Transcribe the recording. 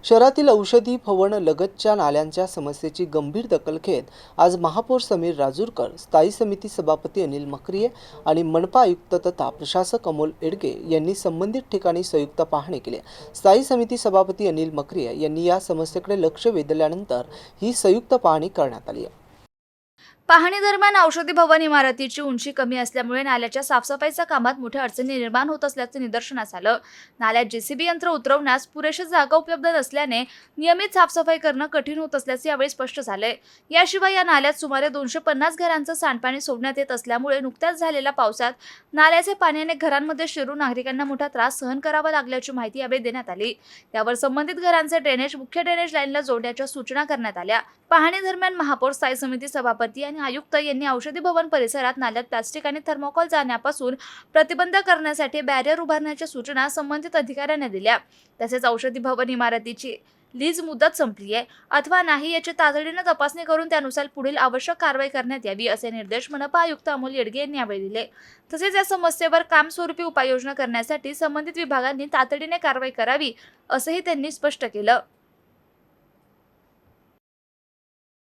शहरातील औषधी भवन लगतच्या नाल्यांच्या समस्येची गंभीर दखल घेत आज महापौर समीर राजूरकर, स्थायी समिती सभापती अनिल मकरिये आणि मनपा आयुक्त तथा प्रशासक अमोल एडगे यांनी संबंधित ठिकाणी संयुक्त पाहणी केली। स्थायी समिती सभापती अनिल मकरिये यांनी या समस्येकडे लक्ष वेधल्यानंतर ही संयुक्त पाहणी करण्यात आली आहे। पाहणी दरम्यान औषधी भवन इमारतीची उंची कमी असल्यामुळे नाल्याच्या साफसफाईच्या कामात मोठ्या अडचणी निर्माण होत असल्याचे निदर्शनास आलं। नाल्यात जेसीबी यंत्र उतरवण्यास पुरेशी जागा उपलब्ध नसल्याने नियमित साफसफाई करणं कठीण होत असल्याचे यावेळी स्पष्ट झाले। याशिवाय या नाल्यात सुमारे 250 घरांचं सांडपाणी सोडण्यात येत असल्यामुळे नुकत्याच झालेल्या पावसात नाल्याचे पाणी अनेक घरांमध्ये शिरून नागरिकांना मोठा त्रास सहन करावा लागल्याची माहिती यावेळी देण्यात आली। त्यावर संबंधित घरांचे ड्रेनेज मुख्य ड्रेनेज लाईनला जोडण्याच्या सूचना करण्यात आल्या। पाहणी दरम्यान महापौर, स्थायी समिती सभापती आणि आयुक्त यांनी औषधी भवन परिसरात नाल्यात प्लास्टिक आणि थर्मोकॉल जाण्यापासून प्रतिबंध करण्यासाठी बॅरियर उभारण्याच्या सूचना संबंधित अधिकाऱ्यांना दिल्या। तसेच औषधी भवन इमारतीची लीज मुदत संपली आहे अथवा नाही याची तातडीने तपासणी करून त्यानुसार पुढील आवश्यक कारवाई करण्यात यावी असे निर्देश मनपा आयुक्त अमोल एडगे यांनी यावेळी दिले। तसेच या समस्येवर कामस्वरूपी उपाययोजना करण्यासाठी संबंधित विभागांनी तातडीने कारवाई करावी असंही त्यांनी स्पष्ट केलं।